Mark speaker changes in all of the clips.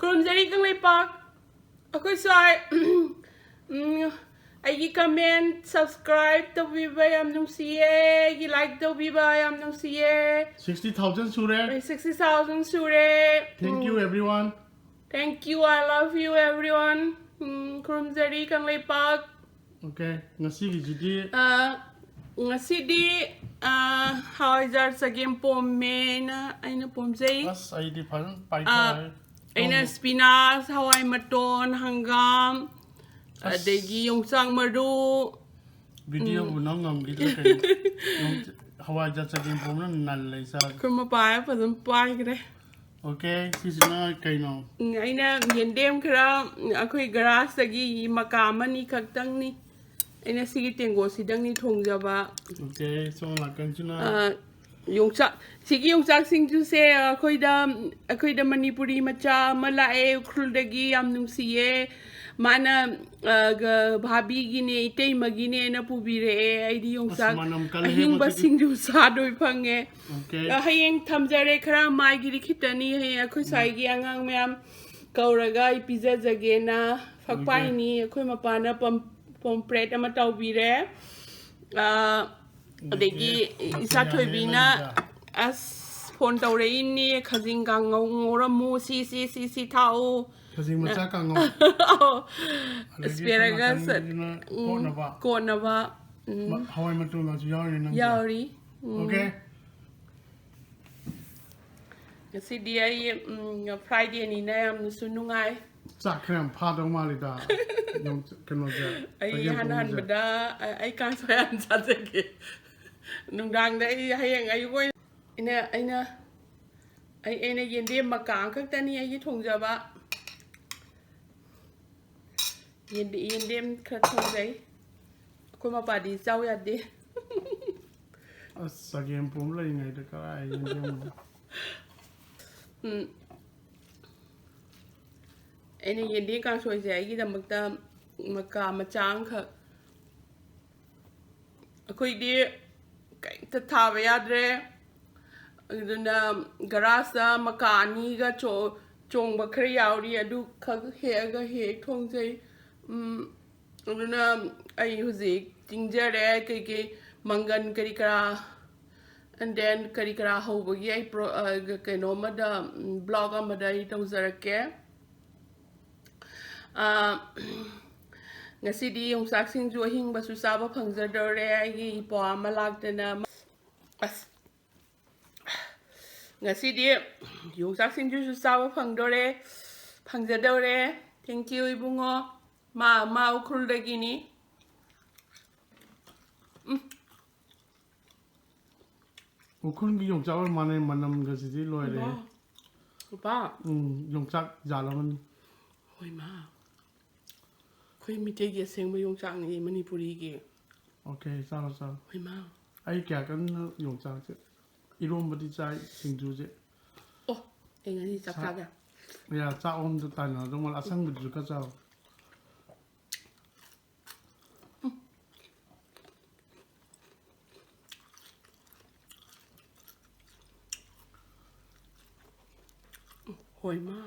Speaker 1: Kurumjari kang lepak. Ako say ay comment, subscribe to Viva Yam nung siye, like to Viva Yam nung siye.
Speaker 2: 60,000 sure.
Speaker 1: 60,000 sure.
Speaker 2: Thank you everyone.
Speaker 1: Thank you, I love you everyone. Kurumjari kang lepak.
Speaker 2: Okay, ngasi gidi.
Speaker 1: Ngasi hawaijar sa game pome na ay na pomjay.
Speaker 2: As ay di parang paita.
Speaker 1: Ay na spinach, hawai maton, hanggam. Adagi yung sang maru.
Speaker 2: Video unang ngam gitu kayo. Yung hawaijar sa game pom na nalay sa.
Speaker 1: Kuma pa pa dun pa kre.
Speaker 2: Okay, sisina kayo no.
Speaker 1: Ay na yendem kra ako'y garas lagi makaman ni kagtang ni. Ay na sige tengo sidang ni thongjaba.
Speaker 2: Okay, so lakan chuna.
Speaker 1: Yongsak sige yongsak singju se ako'y da Manipuri macha malae ukrudagi am nung siye mana bhabi gine itay magine na pubire ay di yongsak ahing basing ju sa doi phange ahing thamjare khara mai giri khitani hay ako'y saigi angang myam kauraga pizza jage na fakpai ni ako'y mapana pompret ama taubire adegi isa thoibina as phone tawre inni khajing gang ngoramu si thau
Speaker 2: khajing macha kang ngo
Speaker 1: asparagus ko na ba
Speaker 2: hawai matu na yauri nang
Speaker 1: yauri
Speaker 2: okay
Speaker 1: si dia Friday ni na am sunungai
Speaker 2: Sakram padong malida yung kanoja
Speaker 1: ay hanan bada ay kan sayan sa tege nung dang da ay hayang ay ko ina yende makang kag tani ay thongja ba yende kha thongjai ko ma pa di chau ya de
Speaker 2: sagem pum lai ngai da ka ai yende
Speaker 1: Ene yende kang soy se ai da makta maka machang kha akoi di kai ta thawa yadre aduna garasa makani ga chong ba khar yauri adu kha he ga he thongjai aduna ai huzik tingjare kai mangan kari kara and then kari kara hobagi ai kaino ma da blog amada I tawjarake ngasi yung saksing jo hing basu saba phangjadore ai po amalaktana ngasi yung saksing jo saba phangjadore thank you ibungo ma ukrul dagini
Speaker 2: ukrul gi yung chawal manay manam gasi di loire
Speaker 1: ba
Speaker 2: yung chak jalaman
Speaker 1: hoi ma khoi mi te ge seng ma yung chak ni Manipuri ge
Speaker 2: okay sao
Speaker 1: hoi ma
Speaker 2: ai kya kan yung chak che irom badi chai singju je
Speaker 1: oh ai ngani chak chak ya
Speaker 2: ya cha om de tan na dong mal asang bu ka chao
Speaker 1: hoi ma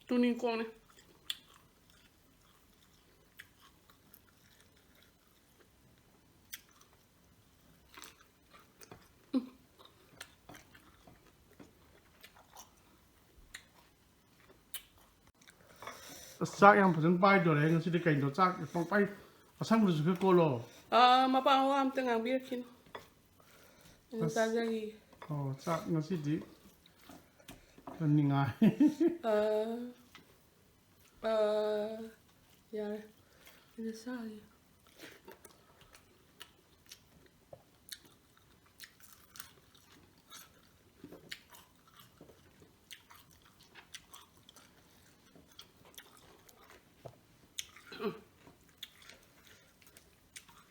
Speaker 1: tuning ko ni
Speaker 2: sak yang phajan pai do re ngasi de kai do chak pang pai asang bu ka ko lo
Speaker 1: mapa am tengang bir kin sa jagi
Speaker 2: oh chak ngasi di ningai
Speaker 1: ya ini sai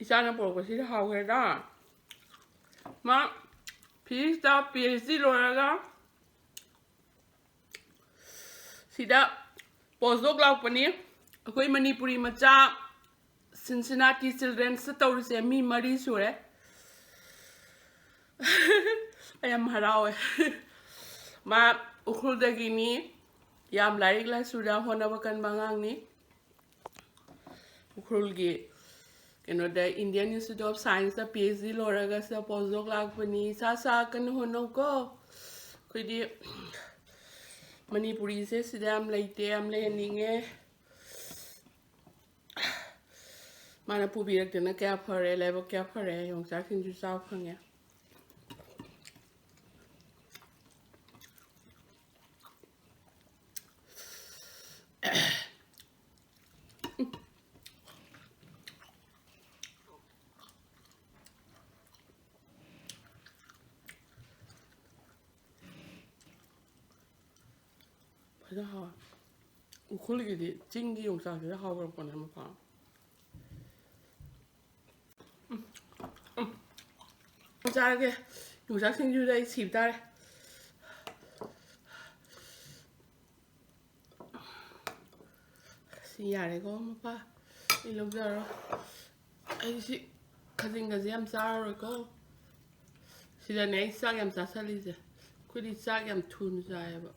Speaker 1: Isana po kasi hawker da ma pista PhD loraga sida postdoc lakpani akoi Manipuri macha Cincinnati Children's tawrse mi mari sure ꯌꯥꯝ ꯍꯔꯥꯎꯋꯦ ꯃꯥ ꯎꯈ꯭ꯔꯨꯜꯗꯒꯤꯅꯤ ꯌꯥꯝ ꯂꯥꯏꯔꯤꯛ ꯂꯥꯏꯁꯨꯗ ꯍꯣꯠꯅꯕ ꯀꯟꯕ ꯑꯉꯥꯡꯅꯤ ꯎꯈ꯭ꯔꯨꯜꯒꯤ ꯀꯩꯅꯣꯗ ꯏꯟꯗꯤꯌꯟ ꯏꯟꯁꯇꯤꯇ꯭ꯌꯨꯠ ꯑꯣꯐ ꯁꯥꯏꯟꯁꯇ PhD ꯂꯣꯏꯔꯒ ꯁꯤꯗ ꯄꯣꯁꯗꯣꯛ ꯂꯥꯛꯄꯅꯤ ꯁꯥ ꯀꯟꯅ ꯍꯣꯠꯅꯧꯀꯣ ꯑꯩꯈꯣꯏꯗꯤ ꯃꯅꯤꯄꯨꯔꯤꯁꯦ ꯁꯤꯗ ꯌꯥꯝ ꯂꯩꯇꯦ ꯌꯥꯝ ꯂꯩꯍꯟꯅꯤꯡꯉꯦ ꯃꯥꯅ ꯄꯨꯕꯤꯔꯛꯇꯅ ꯀꯌꯥ ꯐꯔꯦ ꯂꯥꯏꯕꯛ ꯀꯌꯥ ꯐꯔꯦ ꯌꯣꯡꯆꯥꯛ ꯁꯤꯡꯖꯨ ꯆꯥꯕ ꯐꯪꯉꯦ ꯐꯖꯅ ꯍꯥꯎꯋꯦ ꯎꯈ꯭ꯔꯨꯜꯒꯤꯗꯤ ꯆꯤꯡꯒꯤ ꯌꯣꯡꯆꯥꯛꯁꯤꯗ ꯍꯥꯎꯈ꯭ꯔꯄꯣꯠꯅꯦ ꯑꯃꯨꯛꯀ ꯆꯥꯔꯒꯦ ꯌꯣꯡꯆꯥꯛ ꯁꯤꯡꯖꯨꯗ ꯑꯩ ꯁꯤꯕ ꯇꯥꯔꯦ ꯁꯤ ꯌꯥꯔꯦꯀꯣ ꯃꯄꯥ ꯑꯩ ꯂꯧꯖꯔꯣ ꯑꯩꯁꯤ ꯈꯖꯤꯡꯒꯁꯦ ꯌꯥꯝ ꯆꯥꯔꯔꯣꯏꯀꯣ ꯁꯤꯗꯅꯦ ꯑꯩ ꯆꯥꯛ ꯌꯥꯝ ꯆꯥꯁꯜꯂꯤꯁꯦ ꯑꯩꯈꯣꯏꯗꯤ ꯆꯥꯛ ꯌꯥꯝ ꯊꯨꯅ ꯆꯥꯏꯌꯦꯕ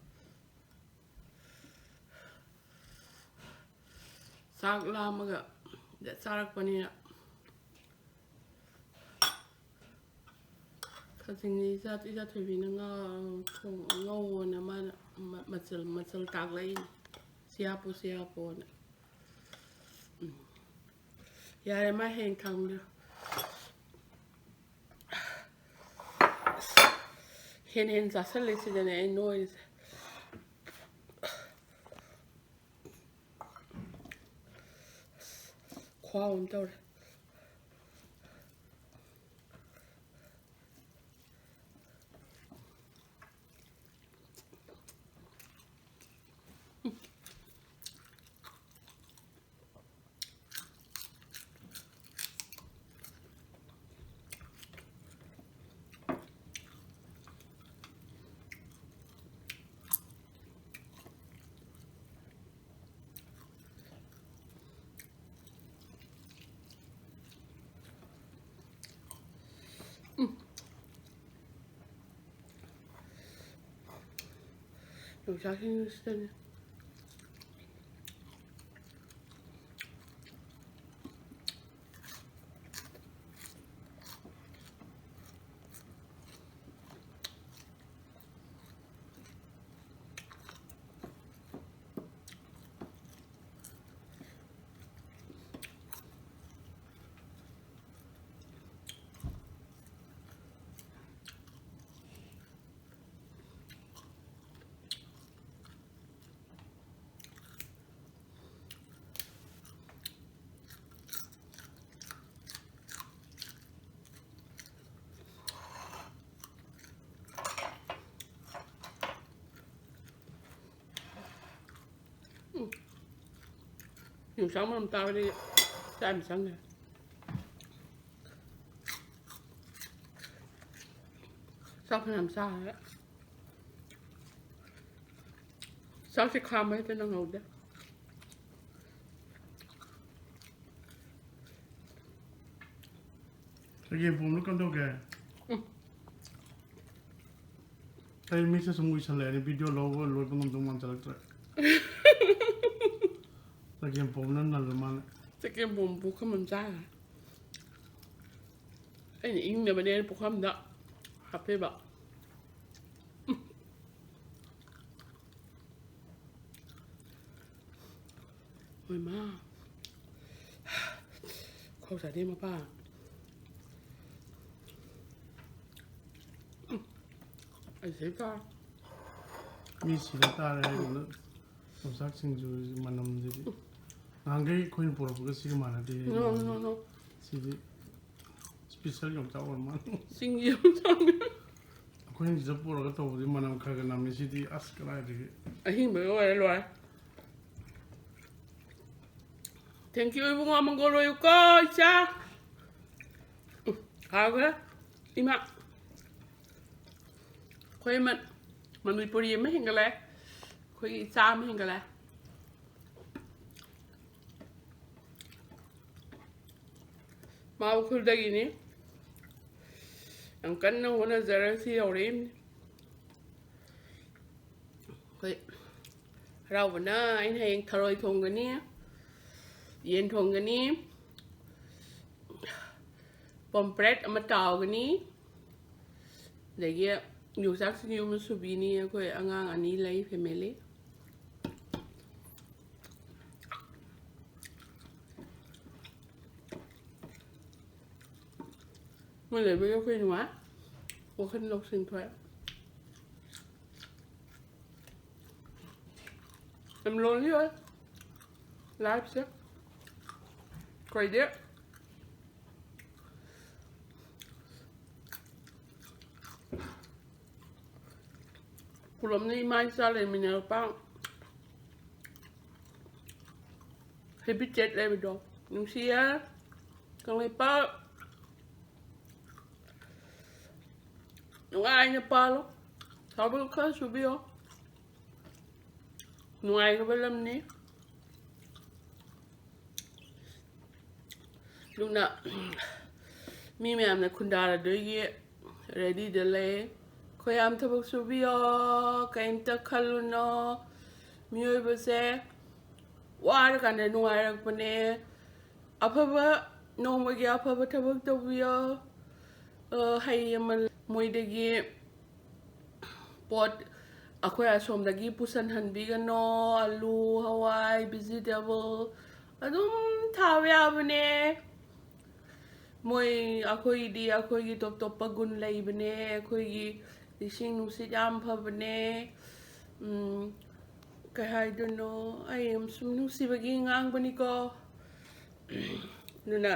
Speaker 1: ꯆꯥꯛ ꯂꯥꯝꯃꯒ ꯆꯥꯔꯛꯄꯅꯤꯅ ꯈꯖꯤꯡꯁꯤ ꯏꯆꯥ ꯊꯣꯏꯕꯤꯅ ꯉꯧꯑꯣꯅ ꯃꯥꯅ ꯃꯆꯜ ꯇꯥꯛꯂꯛꯏꯅꯤ ꯁꯤ ꯍꯥꯞꯄꯣꯅ ꯌꯥꯔꯦ ꯃꯥ ꯍꯌꯦꯡ ꯊꯝꯕꯤꯔꯣ ꯍꯦꯟꯅ ꯆꯥꯁꯜꯂꯦ ꯁꯤꯗꯅꯦ ꯑꯩ ꯅꯣꯏꯔꯤꯁꯦ ꯈ꯭ꯋꯥꯎ ꯑꯃ ꯇꯧꯔꯦ yongchak singjusini yongchak manam tabadi cham changne saknam sa sakse khama te nang haude
Speaker 2: Lagi bom lu kan doge. Tay mi se sumui sale ni video logo lo pangam tum man chalak tra. Lagi bom nan nal man.
Speaker 1: sake bom bu khamam sa ai ni ing ne bane bu kham da hape ba oi ma khâu sa đi ma pa ai se ka
Speaker 2: Mi si la ta re ko lo sak sing ju manam ji. Nangai khoin por bu si ma na de.
Speaker 1: no
Speaker 2: Si di special yong cha or man.
Speaker 1: sing yu chang
Speaker 2: Khoin ji por ga to bu manam kha ga nam si di as kra de.
Speaker 1: ai me oi lo thank you ibunga mangolo yu ko cha kaga ima khoi man Manipuri ma hingale khoi cha ma hingale ma ukhul dagi ni ꯌꯥꯝ ꯀꯟꯅ ꯍꯣꯠꯅꯖꯔꯒ ꯁꯤ ꯌꯧꯔꯛꯏꯕꯅꯤ ꯑꯩꯈꯣꯏ ꯍꯔꯥꯎꯕꯅ ꯑꯩꯅ ꯍꯌꯦꯡ ꯊꯔꯣꯏ ꯊꯣꯡꯒꯅꯤ ꯌꯦꯟ ꯊꯣꯡꯒꯅꯤ ꯄꯣꯝꯄ꯭ꯔꯦꯠ ꯑꯃ ꯇꯥꯎꯒꯅꯤ ꯑꯗꯒꯤ ꯌꯣꯡꯆꯥꯛ ꯁꯤꯡꯖꯨ ꯑꯃ ꯁꯨꯕꯤꯅꯤ ꯑꯩꯈꯣꯏ ꯑꯉꯥꯡ 2 ꯂꯩ ꯐꯦꯃꯤꯂꯤ ꯃꯣꯏ ꯂꯩꯕꯒꯤ ꯑꯩꯈꯣꯏ ꯅꯨꯡꯉꯥꯏ ꯋꯥꯈꯜ ꯂꯧꯁꯤꯡ ꯊꯣꯛꯑꯦ ꯌꯥꯝ ꯂꯣꯟꯂꯤ ꯑꯣꯏ ꯂꯥꯏꯐꯁꯦ ꯑꯩꯈꯣꯏꯗꯤ ꯄꯨꯂꯞꯅ ꯏꯃꯥ ꯏꯆꯥ ꯂꯩꯃꯤꯟꯅꯔꯛꯄ ꯍꯦꯕꯤꯇꯦꯠ ꯂꯩꯕꯗꯣ ꯅꯨꯡꯁꯤꯌꯦ ꯀꯪꯂꯩꯄꯥꯛ ꯅꯨꯡꯉꯥꯏꯅ ꯄꯥꯜꯂꯣ ꯊꯕꯛ ꯈꯔ ꯁꯨꯕꯤꯌꯣ ꯅꯨꯡꯉꯥꯏꯈ꯭ꯔꯕ ꯂꯝꯅꯤ ꯑꯗꯨꯅ ꯃꯤ ꯃꯌꯥꯝꯅ ꯈꯨꯟꯗꯥꯔꯗꯣꯏꯒꯤ ꯔꯦꯗꯤꯗ ꯂꯩ ꯑꯩꯈꯣꯏ ꯌꯥꯝ ꯊꯕꯛ ꯁꯨꯕꯤꯌꯣ ꯀꯩꯝꯇ ꯈꯜꯂꯨꯅꯣ ꯃꯤꯑꯣꯏꯕꯁꯦ ꯋꯥꯔꯀꯥꯟꯗ ꯅꯨꯡꯉꯥꯏꯔꯛꯄꯅꯦ ꯑꯐꯕ ꯅꯣꯡꯃꯒꯤ ꯑꯐꯕ ꯊꯕꯛ ꯇꯧꯕꯤꯌꯣ ꯍꯩ ꯑꯃ ꯃꯣꯏꯗꯒꯤ ꯄꯣꯠ ꯑꯩꯈꯣꯏ ꯑꯁꯣꯝꯗꯒꯤ ꯄꯨꯁꯟꯍꯟꯕꯤꯒꯅꯣ ꯑꯂꯨ ꯍꯋꯥꯏ ꯚꯤꯖꯤꯇꯦꯕꯜ ꯑꯗꯨꯝ ꯊꯥꯕ ꯌꯥꯕꯅꯦ ꯃꯣꯏ ꯑꯩꯈꯣꯏꯒꯤꯗꯤ ꯑꯩꯈꯣꯏꯒꯤ ꯇꯣꯞ ꯇꯣꯞꯄ ꯒꯨꯟ ꯂꯩꯕꯅꯦ ꯑꯩꯈꯣꯏꯒꯤ ꯏꯁꯤꯡ ꯅꯨꯡꯁꯤꯠ ꯌꯥꯝ ꯐꯕꯅꯦ ꯀꯩ ꯍꯥꯏꯗꯣꯏꯅꯣ ꯑꯩ ꯁꯨꯝ ꯅꯨꯡꯁꯤꯕꯒꯤ ꯉꯥꯡꯕꯅꯤꯀꯣ ꯑꯗꯨꯅ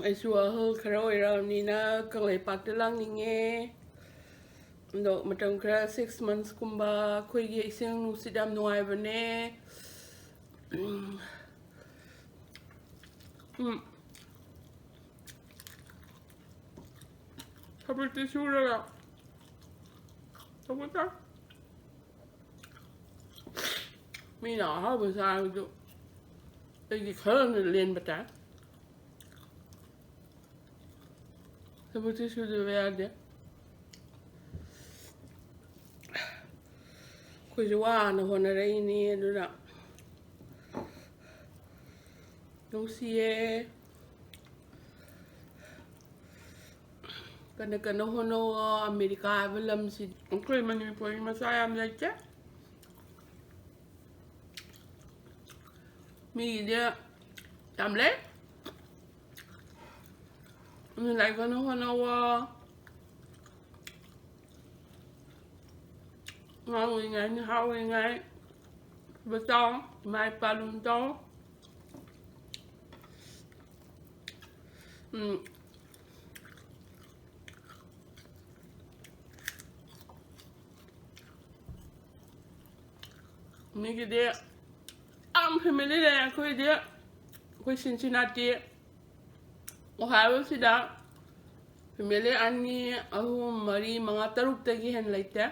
Speaker 1: ꯑꯩꯁꯨ ꯑꯍꯜ ꯈꯔ ꯑꯣꯏꯔꯛꯑꯕꯅꯤꯅ ꯀꯪꯂꯩꯄꯥꯛꯇ ꯂꯥꯛꯅꯤꯡꯉꯦ ꯑꯗꯣ ꯃꯇꯝ ꯈꯔ 6 monthsꯀꯨꯝꯕ ꯑꯩꯈꯣꯏꯒꯤ ꯏꯁꯤꯡ ꯅꯨꯡꯁꯤꯠ ꯌꯥꯝ ꯅꯨꯡꯉꯥꯏꯕꯅꯦ ꯊꯕꯛꯇꯤ ꯁꯨꯔꯒ ꯊꯕꯛꯇ ꯃꯤꯅ ꯑꯍꯥꯎꯕ ꯆꯥꯔꯁꯨ ꯑꯩꯒꯤ ꯈꯔꯅ ꯂꯦꯟꯕ ꯇꯥꯏ ꯊꯕꯛꯇꯤ ꯁꯨꯗꯕ ꯌꯥꯗꯦ ꯑꯩꯈꯣꯏꯁꯨ ꯋꯥꯅ ꯍꯣꯠꯅꯔꯛꯏꯅꯤ ꯑꯗꯨꯅ ꯅꯨꯡꯁꯤꯌꯦ ꯀꯟꯅ ꯀꯟꯅ ꯍꯣꯠꯅꯧ ꯑꯃꯦꯔꯤꯀꯥ ꯍꯥꯏꯕ ꯂꯝꯁꯤꯗꯤ ꯑꯩꯈꯣꯏ ꯃꯅꯤꯄꯨꯔꯒꯤ ꯃꯆꯥ ꯌꯥꯝ ꯂꯩꯇꯦ ꯃꯤꯒꯤꯗꯤ ꯌꯥꯝ ꯂꯩ ꯑꯗꯨꯅ ꯂꯥꯏꯔꯤꯛ ꯀꯟꯅ ꯍꯣꯠꯅꯧꯋꯣ ꯑꯉꯥꯡ ꯑꯣꯏꯔꯤꯉꯩ ꯅꯍꯥ ꯑꯣꯏꯔꯤꯉꯩ ꯊꯕꯛ ꯇꯧ ꯏꯃꯥ ꯏꯄꯥ ꯂꯨꯅ ꯇꯧ ꯃꯤꯒꯤꯗꯤ ꯌꯥꯝ ꯐꯦꯃꯤꯂꯤ ꯂꯩ ꯑꯩꯈꯣꯏꯗꯤ ꯑꯩꯈꯣꯏ ꯁꯤꯟꯁꯤꯅꯥꯇꯤ ꯑꯣꯍꯥꯏꯑꯣꯁꯤꯗ ꯐꯦꯃꯤꯂꯤ 2, 3, 4, 5, 6ꯇꯒꯤ ꯍꯦꯟꯅ ꯂꯩꯇꯦ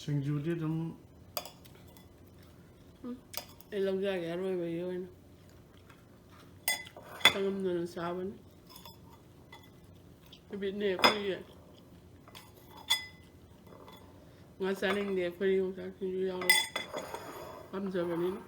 Speaker 2: ꯁꯤꯡꯖꯨꯗꯤ ꯑꯗꯨꯝ
Speaker 1: ꯑꯩ ꯂꯧꯖꯒꯦ ꯑꯔꯣꯏꯕꯒꯤ ꯑꯣꯏꯅ ꯆꯪꯉꯝꯗꯅ ꯆꯥꯕꯅꯤ ꯕꯤꯠꯅꯦ ꯑꯩꯈꯣꯏꯒꯤ ꯉꯥ ꯆꯥꯅꯤꯡꯗꯦ ꯑꯩꯈꯣꯏ ꯌꯣꯡꯆꯥꯛ ꯁꯤꯡꯖꯨ ꯌꯥꯎꯔ ꯄꯥꯝꯖꯕꯅꯤꯅ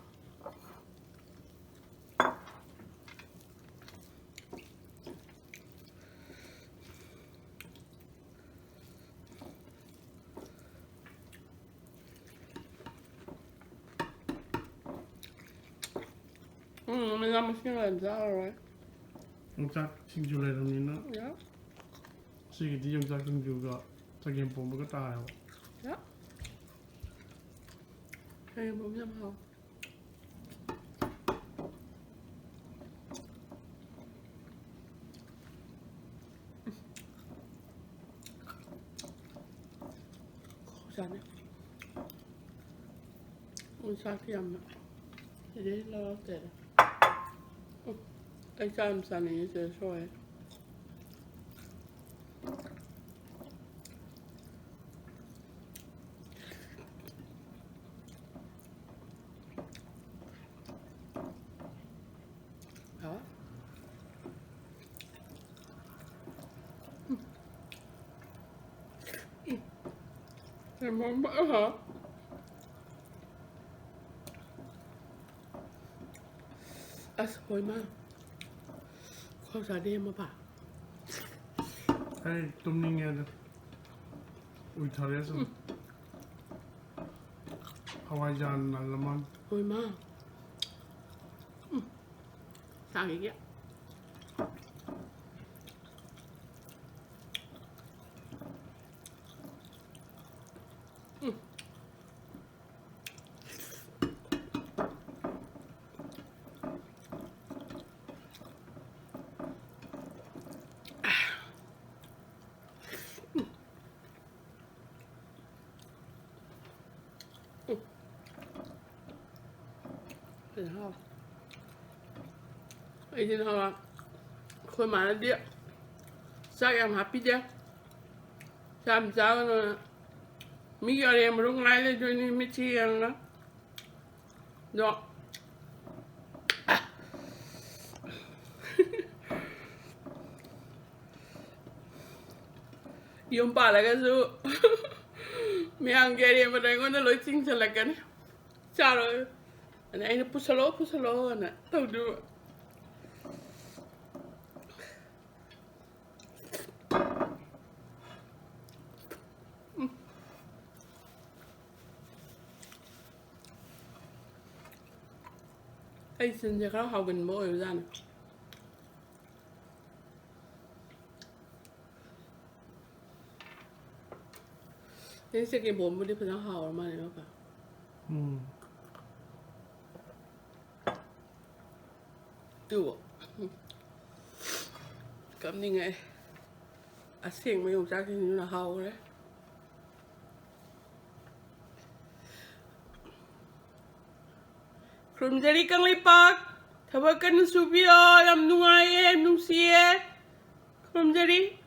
Speaker 1: ꯃꯅꯥ ꯃꯁꯤꯡ ꯌꯥꯝ ꯆꯥꯔꯔꯣꯏ
Speaker 2: ꯌꯣꯡꯆꯥꯛ ꯁꯤꯡꯖꯨ ꯂꯩꯔꯕꯅꯤꯅ
Speaker 1: ꯌꯥ
Speaker 2: ꯁꯤꯒꯤꯗꯤ ꯌꯣꯡꯆꯥꯛ ꯁꯤꯡꯖꯨꯒ ꯆꯒꯦꯝ ꯄꯣꯝꯕꯒ ꯇꯥꯔꯦꯕ
Speaker 1: 야. 여기 몸 좀 봐. 고소하네. 살이 안 나. 이제 넣을 때. 이 사람 싸네 제일 좋아해. Mama hả? Hồi mà Khoa ra đêm mà bà
Speaker 2: Hey, tumni nghe được. Ui thare sa. Hawai jan nalaman.
Speaker 1: Hồi mà Sao vậy kìa Thấy không? Ấy thế nào à? Khôi mà nó điện Sao em happy chứ? Sao nó Mi ở em lúc này là cho nên mới chi em đó Đó Yung pala kasi may hanggari mo rin ko na loitsing sa lagan. Saro. Ano ay pusalo na. Tawdo. Ay sinja ka hagan mo yun sana. Nên sẽ cái bố mới đi phải hào mà này mà Được Cảm như ngay À xiềng mấy ông chắc thì như là hào đấy Krum jadi kang lipak Tawagan ng subiyo Yam nungay em nung siye Krum jadi